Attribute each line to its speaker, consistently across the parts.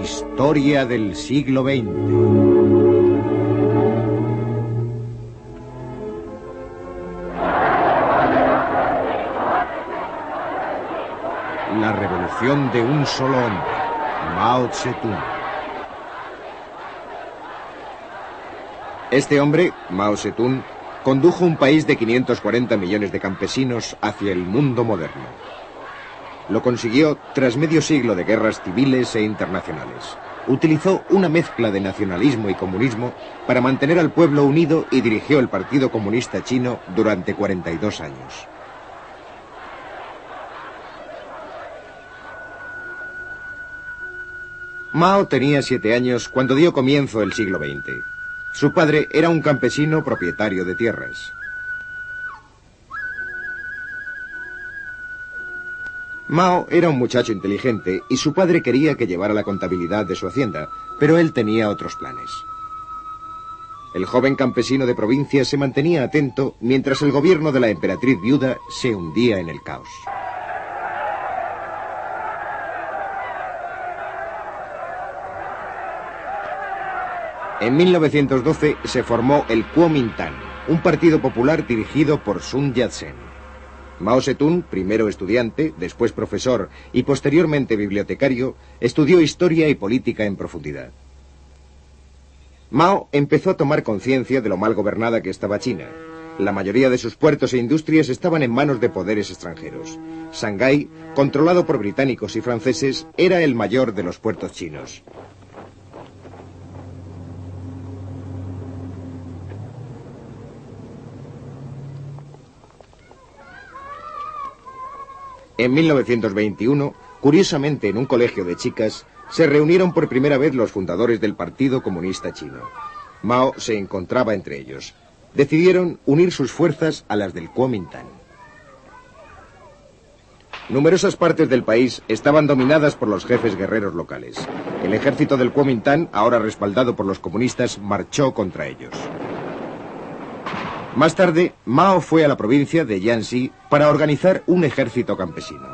Speaker 1: Historia del siglo XX. La revolución de un solo hombre, Mao Zedong. Este hombre, Mao Zedong, condujo un país de 540 millones de campesinos hacia el mundo moderno. Lo consiguió tras medio siglo de guerras civiles e internacionales. Utilizó una mezcla de nacionalismo y comunismo para mantener al pueblo unido y dirigió el Partido Comunista Chino durante 42 años. Mao tenía 7 años cuando dio comienzo el siglo XX. Su padre era un campesino propietario de tierras. Mao era un muchacho inteligente y su padre quería que llevara la contabilidad de su hacienda, pero él tenía otros planes. El joven campesino de provincia se mantenía atento mientras el gobierno de la emperatriz viuda se hundía en el caos. En 1912 se formó el Kuomintang, un partido popular dirigido por Sun Yat-sen. Mao Zedong, primero estudiante, después profesor y posteriormente bibliotecario, estudió historia y política en profundidad. Mao empezó a tomar conciencia de lo mal gobernada que estaba China. La mayoría de sus puertos e industrias estaban en manos de poderes extranjeros. Shanghái, controlado por británicos y franceses, era el mayor de los puertos chinos. En 1921, curiosamente en un colegio de chicas, se reunieron por primera vez los fundadores del Partido Comunista Chino. Mao se encontraba entre ellos. Decidieron unir sus fuerzas a las del Kuomintang. Numerosas partes del país estaban dominadas por los jefes guerreros locales. El ejército del Kuomintang, ahora respaldado por los comunistas, marchó contra ellos. Más tarde, Mao fue a la provincia de Jiangxi para organizar un ejército campesino.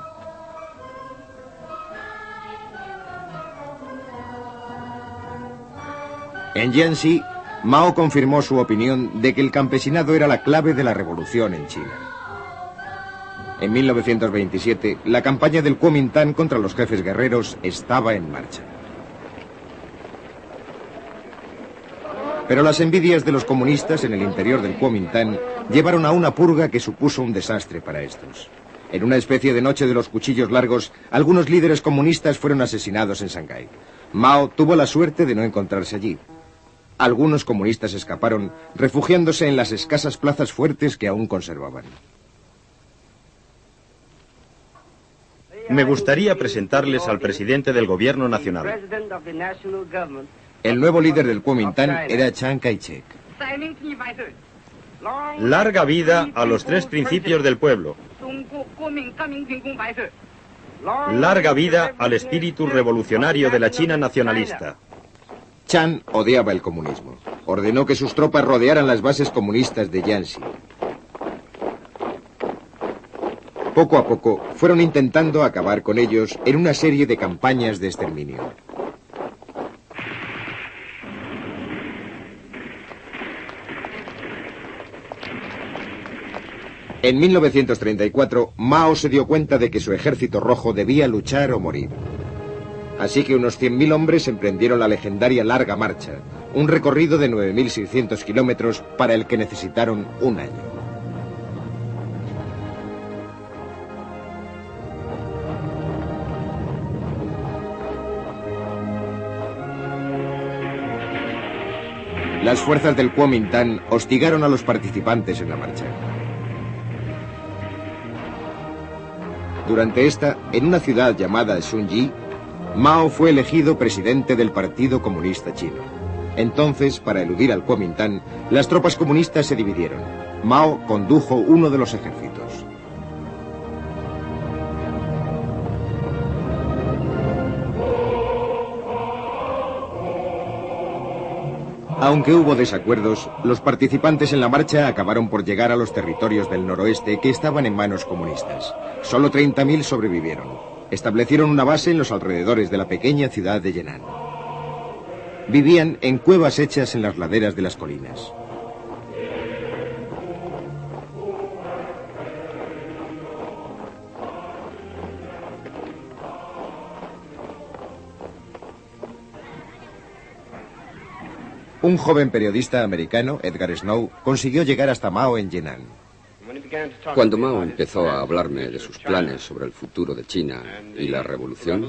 Speaker 1: En Jiangxi, Mao confirmó su opinión de que el campesinado era la clave de la revolución en China. En 1927, la campaña del Kuomintang contra los jefes guerreros estaba en marcha. Pero las envidias de los comunistas en el interior del Kuomintang llevaron a una purga que supuso un desastre para estos. En una especie de noche de los cuchillos largos, algunos líderes comunistas fueron asesinados en Shanghái. Mao tuvo la suerte de no encontrarse allí. Algunos comunistas escaparon, refugiándose en las escasas plazas fuertes que aún conservaban.
Speaker 2: Me gustaría presentarles al presidente del gobierno nacional.
Speaker 1: El nuevo líder del Kuomintang era Chiang Kai-shek.
Speaker 2: Larga vida a los 3 principios del pueblo. Larga vida al espíritu revolucionario de la China nacionalista.
Speaker 1: Chiang odiaba el comunismo. Ordenó que sus tropas rodearan las bases comunistas de Jiangxi. Poco a poco fueron intentando acabar con ellos en una serie de campañas de exterminio. En 1934, Mao se dio cuenta de que su ejército rojo debía luchar o morir. Así que unos 100.000 hombres emprendieron la legendaria Larga Marcha, un recorrido de 9.600 kilómetros para el que necesitaron un año. Las fuerzas del Kuomintang hostigaron a los participantes en la marcha. Durante esta, en una ciudad llamada Shunji, Mao fue elegido presidente del Partido Comunista Chino. Entonces, para eludir al Kuomintang, las tropas comunistas se dividieron. Mao condujo uno de los ejércitos. Aunque hubo desacuerdos, los participantes en la marcha acabaron por llegar a los territorios del noroeste que estaban en manos comunistas. Solo 30.000 sobrevivieron. Establecieron una base en los alrededores de la pequeña ciudad de Yenan. Vivían en cuevas hechas en las laderas de las colinas. Un joven periodista americano, Edgar Snow, consiguió llegar hasta Mao en Yenan.
Speaker 3: Cuando Mao empezó a hablarme de sus planes sobre el futuro de China y la revolución,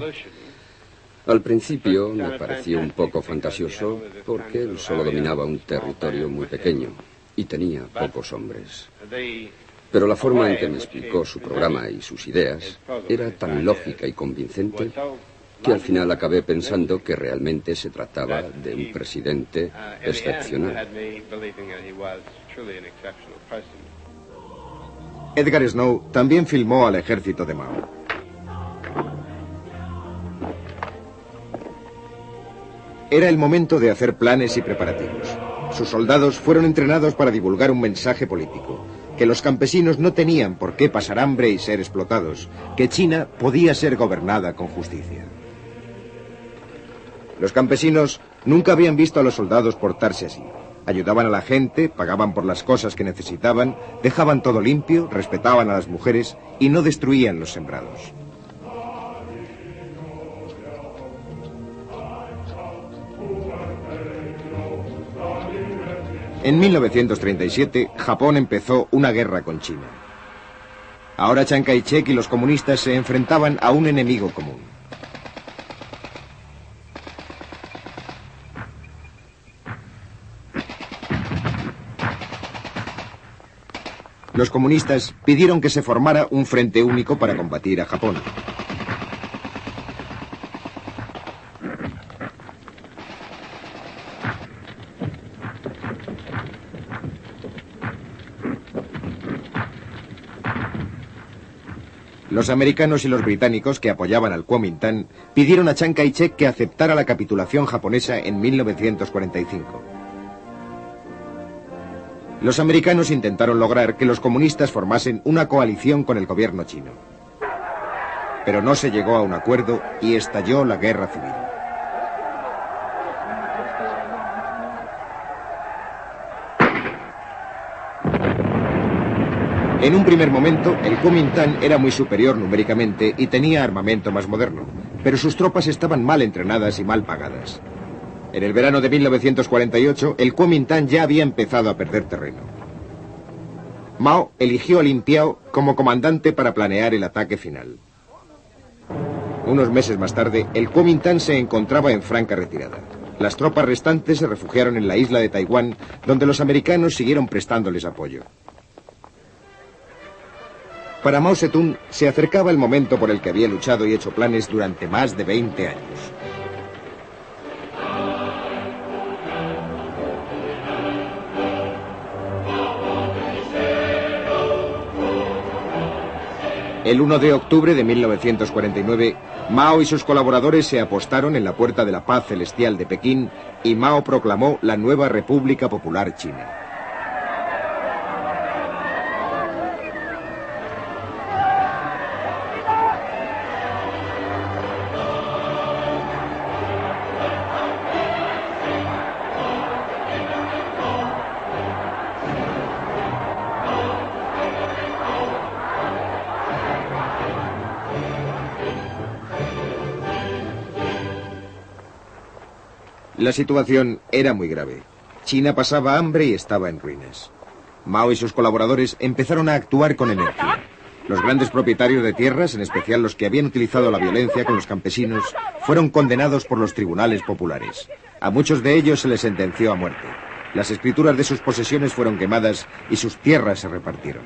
Speaker 3: al principio me pareció un poco fantasioso porque él solo dominaba un territorio muy pequeño y tenía pocos hombres. Pero la forma en que me explicó su programa y sus ideas era tan lógica y convincente que al final acabé pensando que realmente se trataba de un presidente excepcional.
Speaker 1: Edgar Snow también filmó al ejército de Mao. Era el momento de hacer planes y preparativos. Sus soldados fueron entrenados para divulgar un mensaje político, que los campesinos no tenían por qué pasar hambre y ser explotados, que China podía ser gobernada con justicia. Los campesinos nunca habían visto a los soldados portarse así. Ayudaban a la gente, pagaban por las cosas que necesitaban, dejaban todo limpio, respetaban a las mujeres y no destruían los sembrados. En 1937, Japón empezó una guerra con China. Ahora Chiang Kai-shek y los comunistas se enfrentaban a un enemigo común. Los comunistas pidieron que se formara un frente único para combatir a Japón. Los americanos y los británicos que apoyaban al Kuomintang pidieron a Chiang Kai-shek que aceptara la capitulación japonesa en 1945. Los americanos intentaron lograr que los comunistas formasen una coalición con el gobierno chino. Pero no se llegó a un acuerdo y estalló la guerra civil. En un primer momento, el Kuomintang era muy superior numéricamente y tenía armamento más moderno, pero sus tropas estaban mal entrenadas y mal pagadas. En el verano de 1948, el Kuomintang ya había empezado a perder terreno. Mao eligió a Lin Piao como comandante para planear el ataque final. Unos meses más tarde, el Kuomintang se encontraba en franca retirada. Las tropas restantes se refugiaron en la isla de Taiwán, donde los americanos siguieron prestándoles apoyo. Para Mao Zedong se acercaba el momento por el que había luchado y hecho planes durante más de 20 años. El 1 de octubre de 1949, Mao y sus colaboradores se apostaron en la Puerta de la Paz Celestial de Pekín y Mao proclamó la nueva República Popular China. La situación era muy grave. China pasaba hambre y estaba en ruinas. Mao y sus colaboradores empezaron a actuar con energía. Los grandes propietarios de tierras, en especial los que habían utilizado la violencia con los campesinos, fueron condenados por los tribunales populares. A muchos de ellos se les sentenció a muerte. Las escrituras de sus posesiones fueron quemadas y sus tierras se repartieron.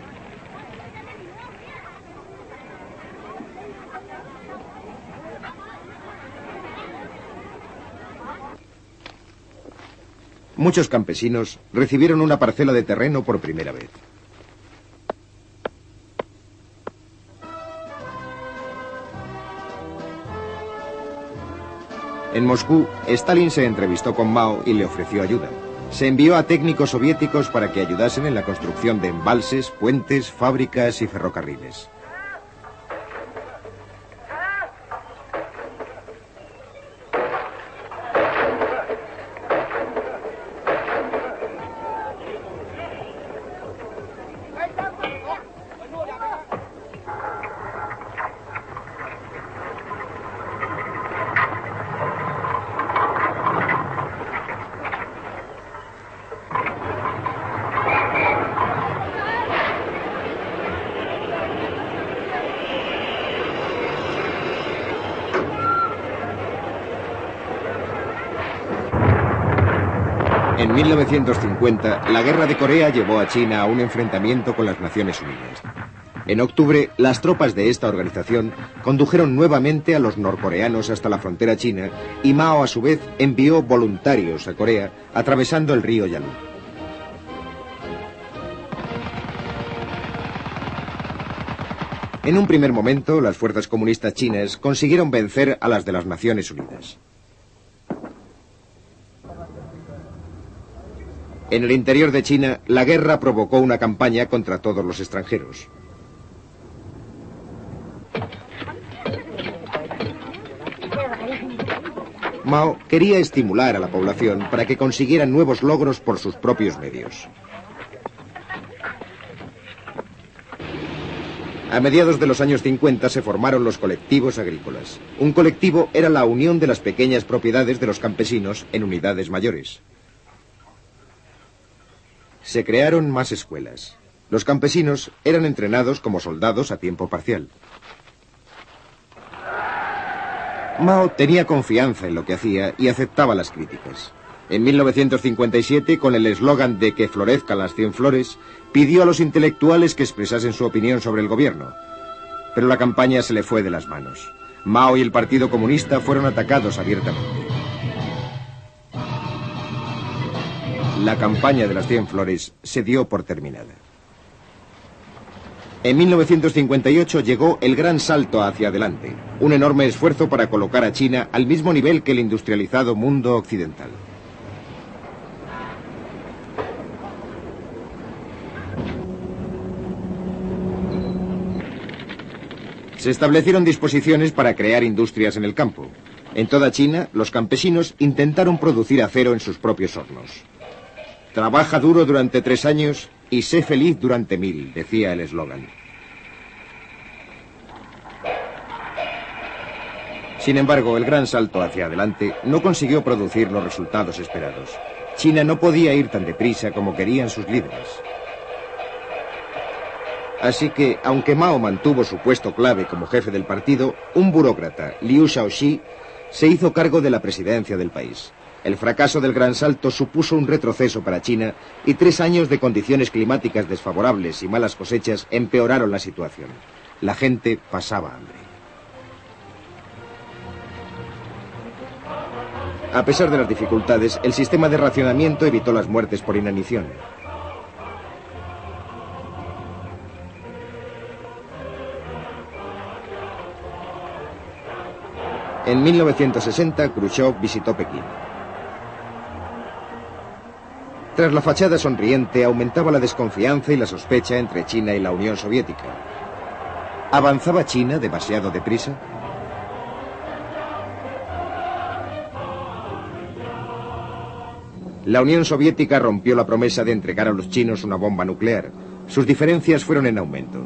Speaker 1: Muchos campesinos recibieron una parcela de terreno por primera vez. En Moscú, Stalin se entrevistó con Mao y le ofreció ayuda. Se envió a técnicos soviéticos para que ayudasen en la construcción de embalses, puentes, fábricas y ferrocarriles. En 1950, la Guerra de Corea llevó a China a un enfrentamiento con las Naciones Unidas. En octubre, las tropas de esta organización condujeron nuevamente a los norcoreanos hasta la frontera china y Mao, a su vez, envió voluntarios a Corea atravesando el río Yalu. En un primer momento, las fuerzas comunistas chinas consiguieron vencer a las de las Naciones Unidas. En el interior de China, la guerra provocó una campaña contra todos los extranjeros. Mao quería estimular a la población para que consiguieran nuevos logros por sus propios medios. A mediados de los años 50 se formaron los colectivos agrícolas. Un colectivo era la unión de las pequeñas propiedades de los campesinos en unidades mayores. Se crearon más escuelas. Los campesinos eran entrenados como soldados a tiempo parcial. Mao tenía confianza en lo que hacía y aceptaba las críticas. En 1957, con el eslogan de que florezcan las 100 flores, pidió a los intelectuales que expresasen su opinión sobre el gobierno. Pero la campaña se le fue de las manos. Mao y el Partido Comunista fueron atacados abiertamente. La campaña de las 100 flores se dio por terminada. En 1958 llegó el gran salto hacia adelante, un enorme esfuerzo para colocar a China al mismo nivel que el industrializado mundo occidental. Se establecieron disposiciones para crear industrias en el campo. En toda China, los campesinos intentaron producir acero en sus propios hornos. Trabaja duro durante 3 años y sé feliz durante 1000, decía el eslogan. Sin embargo, el gran salto hacia adelante no consiguió producir los resultados esperados. China no podía ir tan deprisa como querían sus líderes. Así que, aunque Mao mantuvo su puesto clave como jefe del partido, un burócrata, Liu Shaoxi, se hizo cargo de la presidencia del país. El fracaso del gran salto supuso un retroceso para China y 3 años de condiciones climáticas desfavorables y malas cosechas empeoraron la situación. La gente pasaba hambre. A pesar de las dificultades, el sistema de racionamiento evitó las muertes por inanición. En 1960, Khrushchev visitó Pekín. Tras la fachada sonriente, aumentaba la desconfianza y la sospecha entre China y la Unión Soviética. ¿Avanzaba China demasiado deprisa? La Unión Soviética rompió la promesa de entregar a los chinos una bomba nuclear. Sus diferencias fueron en aumento.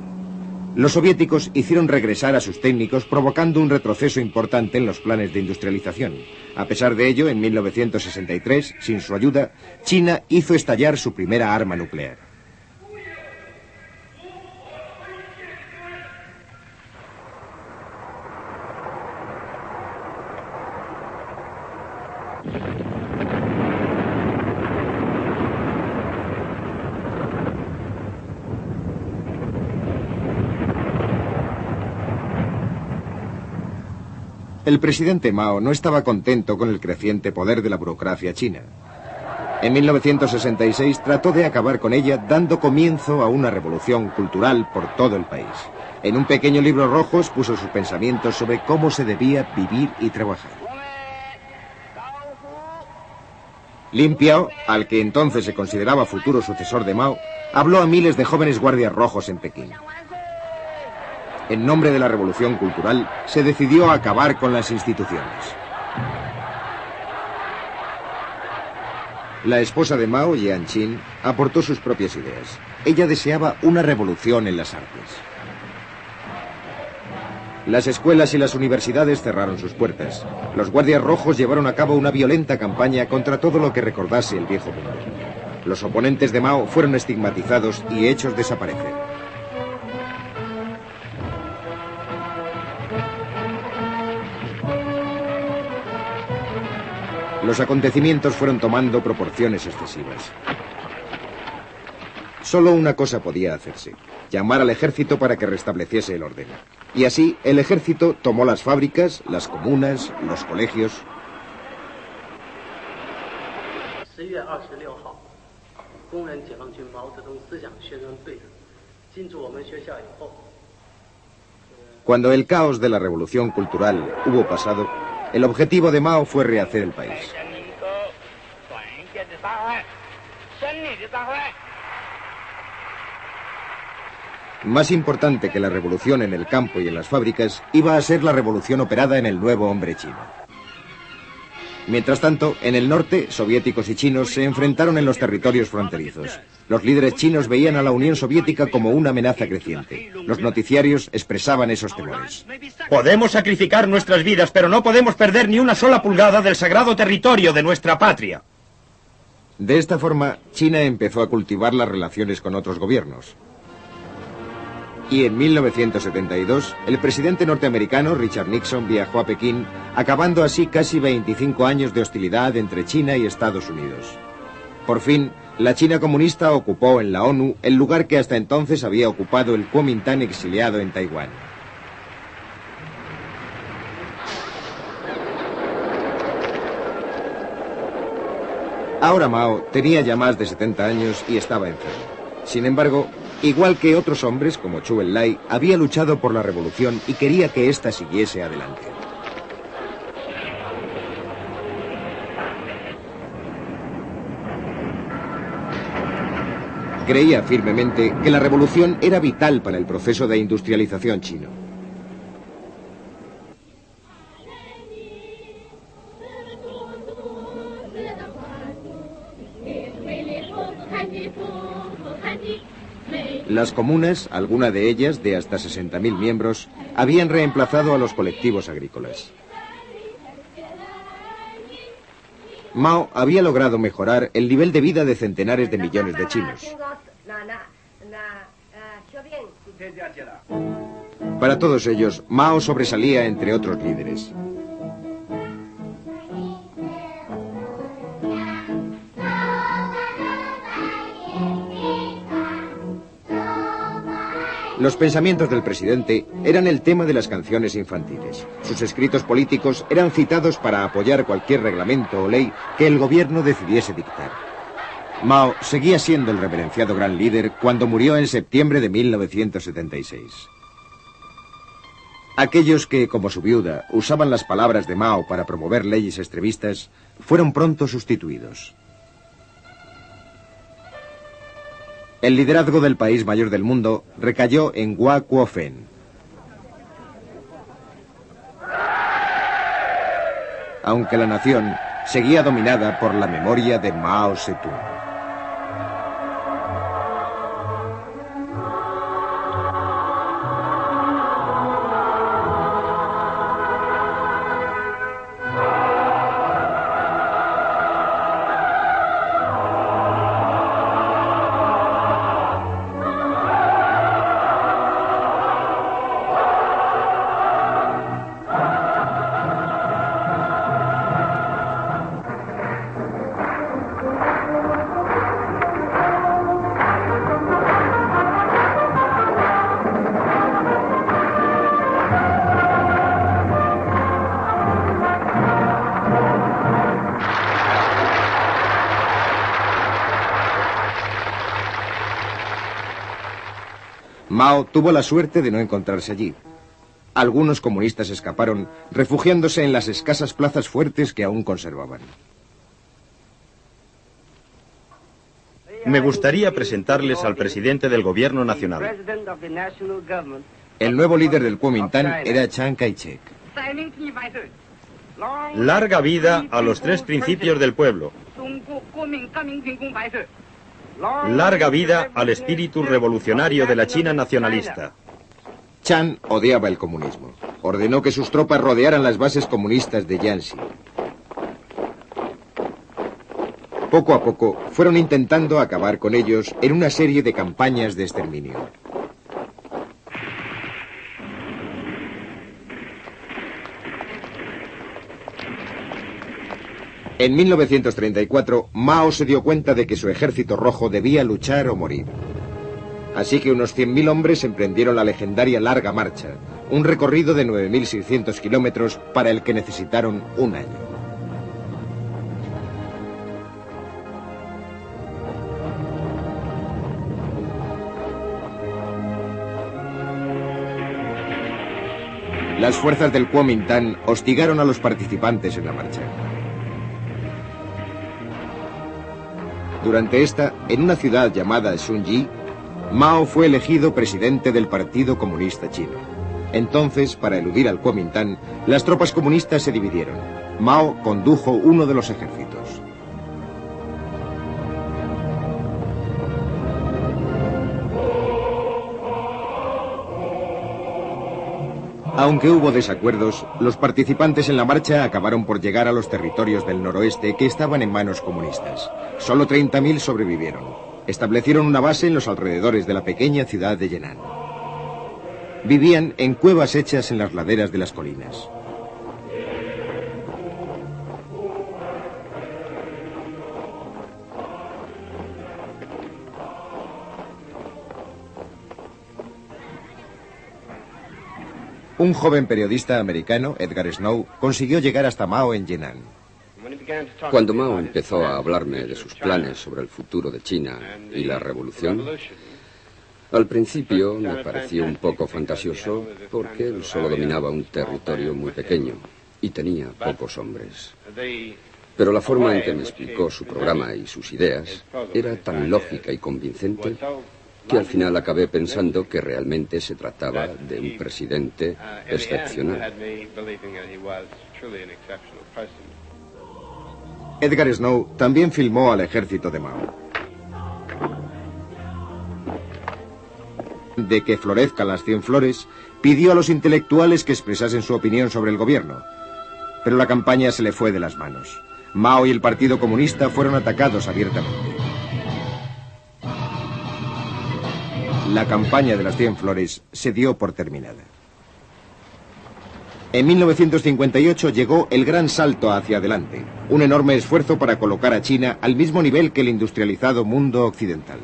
Speaker 1: Los soviéticos hicieron regresar a sus técnicos, provocando un retroceso importante en los planes de industrialización. A pesar de ello, en 1963, sin su ayuda, China hizo estallar su primera arma nuclear. El presidente Mao no estaba contento con el creciente poder de la burocracia china. En 1966 trató de acabar con ella, dando comienzo a una revolución cultural por todo el país. En un pequeño libro rojo expuso sus pensamientos sobre cómo se debía vivir y trabajar. Lin Piao, al que entonces se consideraba futuro sucesor de Mao, habló a miles de jóvenes guardias rojos en Pekín. En nombre de la revolución cultural, se decidió acabar con las instituciones. La esposa de Mao, Jiang Qin, aportó sus propias ideas. Ella deseaba una revolución en las artes. Las escuelas y las universidades cerraron sus puertas. Los guardias rojos llevaron a cabo una violenta campaña contra todo lo que recordase el viejo mundo. Los oponentes de Mao fueron estigmatizados y hechos desaparecer. los acontecimientos fueron tomando proporciones excesivas. Solo una cosa podía hacerse: llamar al ejército para que restableciese el orden. Y así, el ejército tomó las fábricas, las comunas, los colegios. Cuando el caos de la revolución cultural hubo pasado, el objetivo de Mao fue rehacer el país. Más importante que la revolución en el campo y en las fábricas, iba a ser la revolución operada en el nuevo hombre chino. Mientras tanto, en el norte, soviéticos y chinos se enfrentaron en los territorios fronterizos. Los líderes chinos veían a la Unión Soviética como una amenaza creciente. Los noticiarios expresaban esos temores.
Speaker 2: Podemos sacrificar nuestras vidas, pero no podemos perder ni una sola pulgada del sagrado territorio de nuestra patria.
Speaker 1: De esta forma, China empezó a cultivar las relaciones con otros gobiernos. Y en 1972, el presidente norteamericano Richard Nixon viajó a Pekín, acabando así casi 25 años de hostilidad entre China y Estados Unidos. Por fin, la China comunista ocupó en la ONU el lugar que hasta entonces había ocupado el Kuomintang exiliado en Taiwán. Ahora Mao tenía ya más de 70 años y estaba enfermo. Sin embargo, igual que otros hombres como Zhou Enlai, había luchado por la revolución y quería que ésta siguiese adelante. Creía firmemente que la revolución era vital para el proceso de industrialización chino. Las comunas, alguna de ellas de hasta 60.000 miembros, habían reemplazado a los colectivos agrícolas. Mao había logrado mejorar el nivel de vida de centenares de millones de chinos. Para todos ellos, Mao sobresalía entre otros líderes. Los pensamientos del presidente eran el tema de las canciones infantiles. Sus escritos políticos eran citados para apoyar cualquier reglamento o ley que el gobierno decidiese dictar. Mao seguía siendo el reverenciado gran líder cuando murió en septiembre de 1976. Aquellos que, como su viuda, usaban las palabras de Mao para promover leyes extremistas, fueron pronto sustituidos. El liderazgo del país mayor del mundo recayó en Hua Kuo-fen. Aunque la nación seguía dominada por la memoria de Mao Zedong. Mao tuvo la suerte de no encontrarse allí. Algunos comunistas escaparon, refugiándose en las escasas plazas fuertes que aún conservaban.
Speaker 2: Me gustaría presentarles al presidente del gobierno nacional.
Speaker 1: El nuevo líder del Kuomintang era Chiang Kai-shek.
Speaker 2: Larga vida a los tres principios del pueblo. Larga vida al espíritu revolucionario de la China nacionalista.
Speaker 1: Chiang odiaba el comunismo. Ordenó que sus tropas rodearan las bases comunistas de Jiangxi. Poco a poco fueron intentando acabar con ellos en una serie de campañas de exterminio. En 1934, Mao se dio cuenta de que su ejército rojo debía luchar o morir. Así que unos 100.000 hombres emprendieron la legendaria Larga Marcha, un recorrido de 9.600 kilómetros para el que necesitaron un año. Las fuerzas del Kuomintang hostigaron a los participantes en la marcha. Durante esta, en una ciudad llamada Shunji, Mao fue elegido presidente del Partido Comunista Chino. Entonces, para eludir al Kuomintang, las tropas comunistas se dividieron. Mao condujo uno de los ejércitos. Aunque hubo desacuerdos, los participantes en la marcha acabaron por llegar a los territorios del noroeste que estaban en manos comunistas. Solo 30.000 sobrevivieron. Establecieron una base en los alrededores de la pequeña ciudad de Yenan. Vivían en cuevas hechas en las laderas de las colinas. Un joven periodista americano, Edgar Snow, consiguió llegar hasta Mao en Yenan.
Speaker 3: Cuando Mao empezó a hablarme de sus planes sobre el futuro de China y la revolución, al principio me pareció un poco fantasioso porque él solo dominaba un territorio muy pequeño y tenía pocos hombres. Pero la forma en que me explicó su programa y sus ideas era tan lógica y convincente que al final acabé pensando que realmente se trataba de un presidente excepcional.
Speaker 1: Edgar Snow también filmó al ejército de Mao. De que florezcan las 100 flores, pidió a los intelectuales que expresasen su opinión sobre el gobierno. Pero la campaña se le fue de las manos. Mao y el Partido Comunista fueron atacados abiertamente. La campaña de las 100 flores se dio por terminada. En 1958 llegó el gran salto hacia adelante, un enorme esfuerzo para colocar a China al mismo nivel que el industrializado mundo occidental.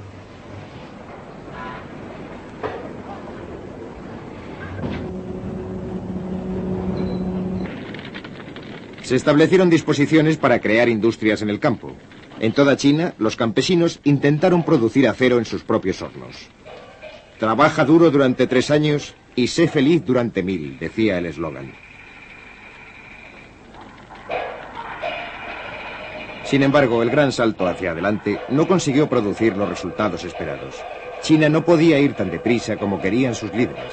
Speaker 1: Se establecieron disposiciones para crear industrias en el campo. En toda China, los campesinos intentaron producir acero en sus propios hornos. Trabaja duro durante 3 años y sé feliz durante 1000, decía el eslogan. Sin embargo, el gran salto hacia adelante no consiguió producir los resultados esperados. China no podía ir tan deprisa como querían sus líderes.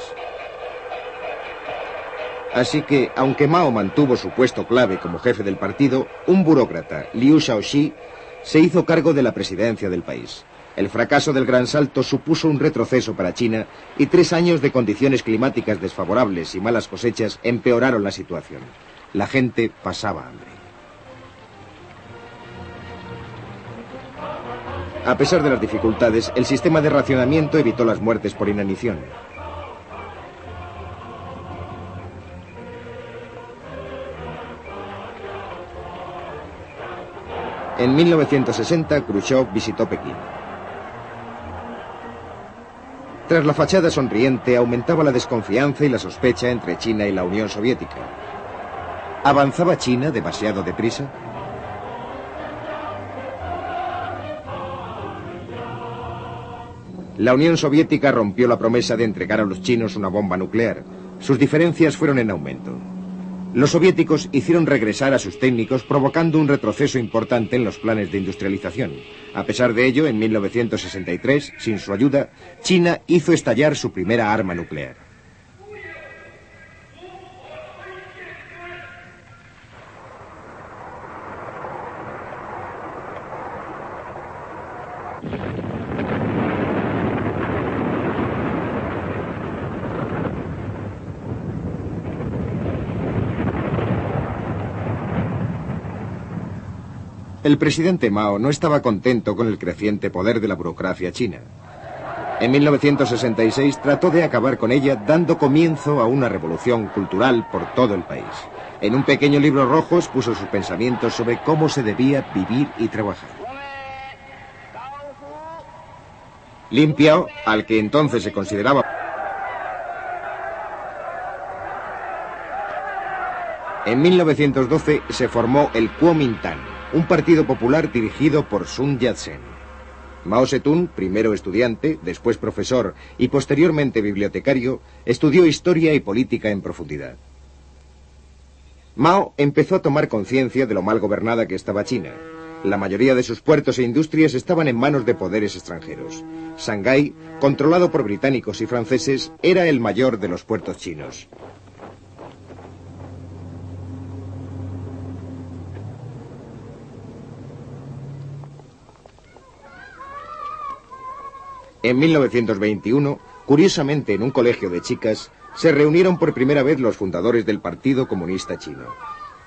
Speaker 1: Así que, aunque Mao mantuvo su puesto clave como jefe del partido, un burócrata, Liu Shaoxi, se hizo cargo de la presidencia del país. El fracaso del gran salto supuso un retroceso para China y 3 años de condiciones climáticas desfavorables y malas cosechas empeoraron la situación. La gente pasaba hambre. A pesar de las dificultades, el sistema de racionamiento evitó las muertes por inanición. En 1960, Khrushchev visitó Pekín. Tras la fachada sonriente, aumentaba la desconfianza y la sospecha entre China y la Unión Soviética. ¿Avanzaba China demasiado deprisa? La Unión Soviética rompió la promesa de entregar a los chinos una bomba nuclear. Sus diferencias fueron en aumento. Los soviéticos hicieron regresar a sus técnicos, provocando un retroceso importante en los planes de industrialización. A pesar de ello, en 1963, sin su ayuda, China hizo estallar su primera arma nuclear. El presidente Mao no estaba contento con el creciente poder de la burocracia china. En 1966 trató de acabar con ella, dando comienzo a una revolución cultural por todo el país. En un pequeño libro rojo expuso sus pensamientos sobre cómo se debía vivir y trabajar. Lin Piao, al que entonces se consideraba... En 1912 se formó el Kuomintang, un partido popular dirigido por Sun Yat-sen. Mao Zedong, primero estudiante, después profesor y posteriormente bibliotecario, estudió historia y política en profundidad. Mao empezó a tomar conciencia de lo mal gobernada que estaba China. La mayoría de sus puertos e industrias estaban en manos de poderes extranjeros. Shanghái, controlado por británicos y franceses, era el mayor de los puertos chinos. En 1921, curiosamente en un colegio de chicas, se reunieron por primera vez los fundadores del Partido Comunista Chino.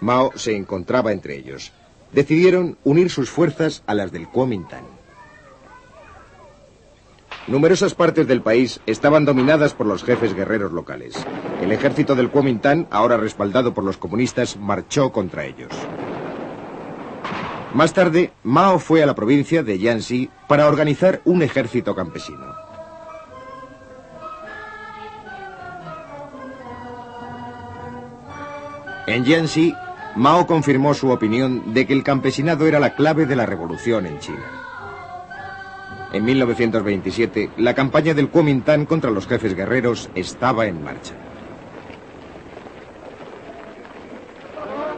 Speaker 1: Mao se encontraba entre ellos. Decidieron unir sus fuerzas a las del Kuomintang. Numerosas partes del país estaban dominadas por los jefes guerreros locales. El ejército del Kuomintang, ahora respaldado por los comunistas, marchó contra ellos. Más tarde, Mao fue a la provincia de Jiangxi para organizar un ejército campesino. En Jiangxi, Mao confirmó su opinión de que el campesinado era la clave de la revolución en China. En 1927, la campaña del Kuomintang contra los jefes guerreros estaba en marcha.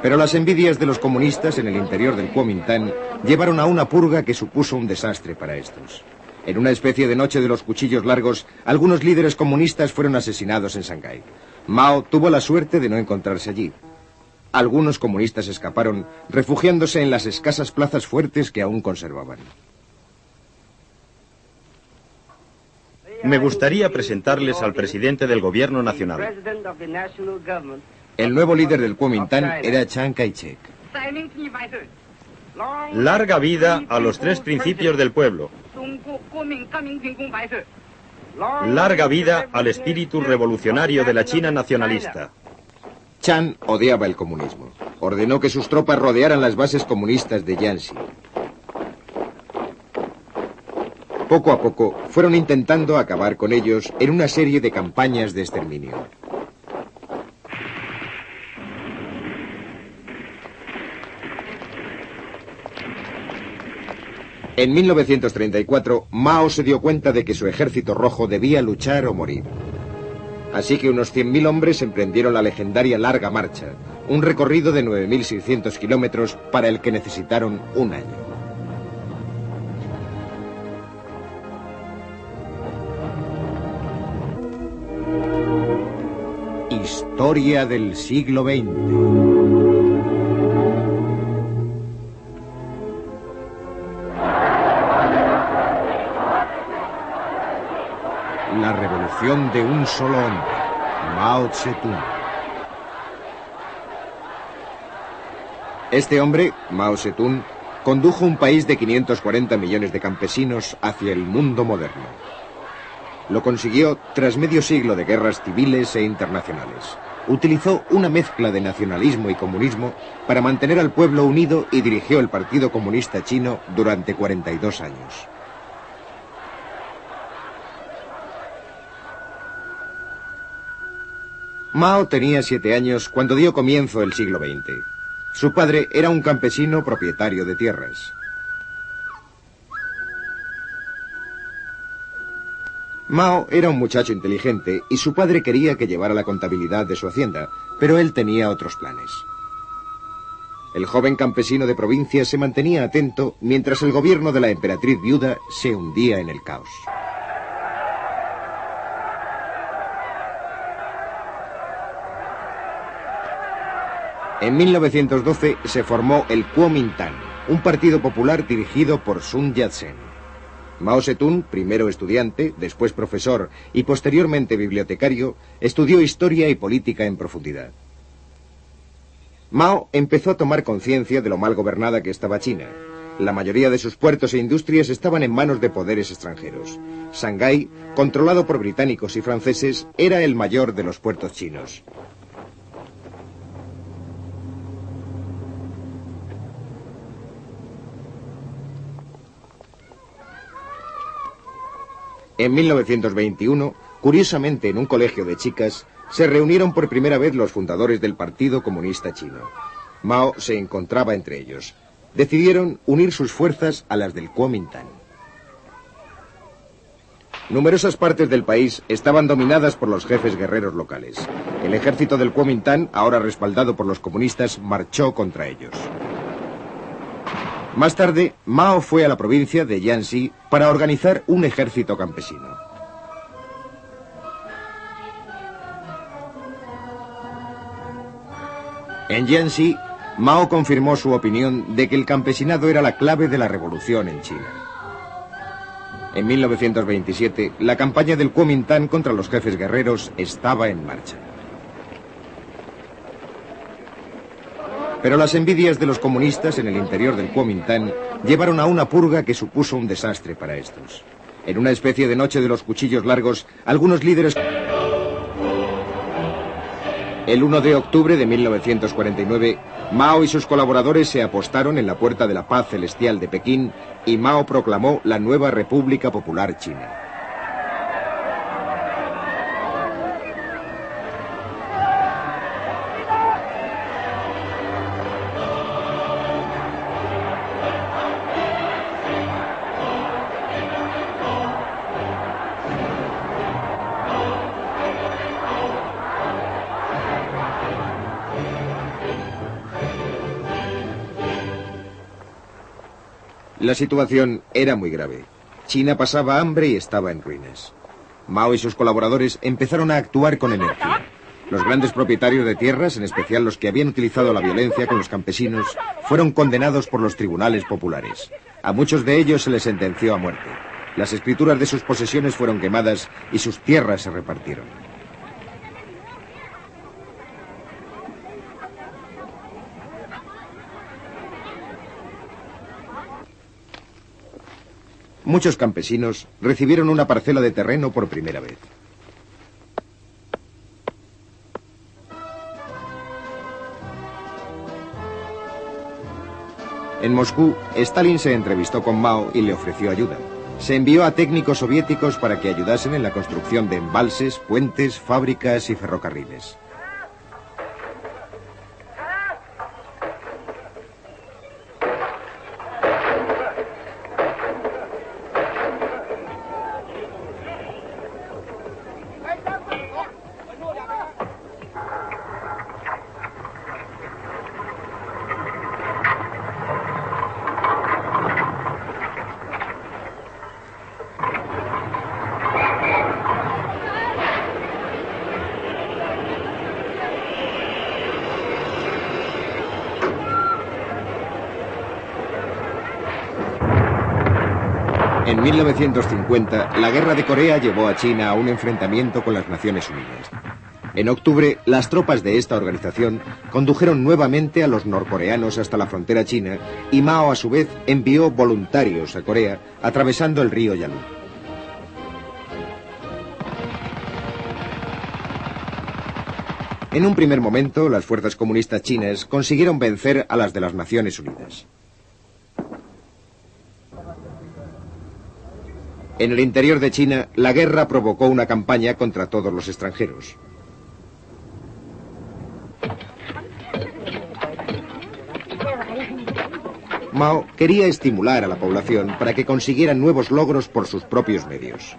Speaker 1: Pero las envidias de los comunistas en el interior del Kuomintang llevaron a una purga que supuso un desastre para estos. En una especie de noche de los cuchillos largos, algunos líderes comunistas fueron asesinados en Shanghái. Mao tuvo la suerte de no encontrarse allí. Algunos comunistas escaparon, refugiándose en las escasas plazas fuertes que aún conservaban.
Speaker 2: Me gustaría presentarles al presidente del gobierno nacional.
Speaker 1: El nuevo líder del Kuomintang era Chiang Kai-shek.
Speaker 2: Larga vida a los tres principios del pueblo. Larga vida al espíritu revolucionario de la China nacionalista.
Speaker 1: Chiang odiaba el comunismo. Ordenó que sus tropas rodearan las bases comunistas de Jiangxi. Poco a poco fueron intentando acabar con ellos en una serie de campañas de exterminio. En 1934, Mao se dio cuenta de que su ejército rojo debía luchar o morir. Así que unos 100.000 hombres emprendieron la legendaria Larga Marcha, un recorrido de 9.600 kilómetros para el que necesitaron un año. Historia del siglo XX. La revolución de un solo hombre, Mao Zedong. Este hombre, Mao Zedong, condujo un país de 540 millones de campesinos hacia el mundo moderno. Lo consiguió tras medio siglo de guerras civiles e internacionales. Utilizó una mezcla de nacionalismo y comunismo para mantener al pueblo unido y dirigió el Partido Comunista Chino durante 42 años. Mao tenía 7 años cuando dio comienzo el siglo XX. Su padre era un campesino propietario de tierras. Mao era un muchacho inteligente y su padre quería que llevara la contabilidad de su hacienda, pero él tenía otros planes. El joven campesino de provincia se mantenía atento mientras el gobierno de la emperatriz viuda se hundía en el caos. En 1912 se formó el Kuomintang, un partido popular dirigido por Sun Yat-sen. Mao Zedong, primero estudiante, después profesor y posteriormente bibliotecario, estudió historia y política en profundidad. Mao empezó a tomar conciencia de lo mal gobernada que estaba China. La mayoría de sus puertos e industrias estaban en manos de poderes extranjeros. Shanghái, controlado por británicos y franceses, era el mayor de los puertos chinos. En 1921, curiosamente en un colegio de chicas, se reunieron por primera vez los fundadores del Partido Comunista Chino. Mao se encontraba entre ellos. Decidieron unir sus fuerzas a las del Kuomintang. Numerosas partes del país estaban dominadas por los jefes guerreros locales. El ejército del Kuomintang, ahora respaldado por los comunistas, marchó contra ellos. Más tarde, Mao fue a la provincia de Jiangxi para organizar un ejército campesino. En Jiangxi, Mao confirmó su opinión de que el campesinado era la clave de la revolución en China. En 1927, la campaña del Kuomintang contra los jefes guerreros estaba en marcha. Pero las envidias de los comunistas en el interior del Kuomintang llevaron a una purga que supuso un desastre para estos. En una especie de noche de los cuchillos largos, algunos líderes... El 1 de octubre de 1949, Mao y sus colaboradores se apostaron en la Puerta de la Paz Celestial de Pekín y Mao proclamó la nueva República Popular China. La situación era muy grave. China pasaba hambre y estaba en ruinas. Mao y sus colaboradores empezaron a actuar con energía. Los grandes propietarios de tierras, en especial los que habían utilizado la violencia con los campesinos, fueron condenados por los tribunales populares. A muchos de ellos se les sentenció a muerte. Las escrituras de sus posesiones fueron quemadas y sus tierras se repartieron. Muchos campesinos recibieron una parcela de terreno por primera vez. En Moscú, Stalin se entrevistó con Mao y le ofreció ayuda. Se envió a técnicos soviéticos para que ayudasen en la construcción de embalses, puentes, fábricas y ferrocarriles. En 1950, la Guerra de Corea llevó a China a un enfrentamiento con las Naciones Unidas. En octubre, las tropas de esta organización condujeron nuevamente a los norcoreanos hasta la frontera china y Mao, a su vez, envió voluntarios a Corea atravesando el río Yalu. En un primer momento, las fuerzas comunistas chinas consiguieron vencer a las de las Naciones Unidas. En el interior de China, la guerra provocó una campaña contra todos los extranjeros. Mao quería estimular a la población para que consiguieran nuevos logros por sus propios medios.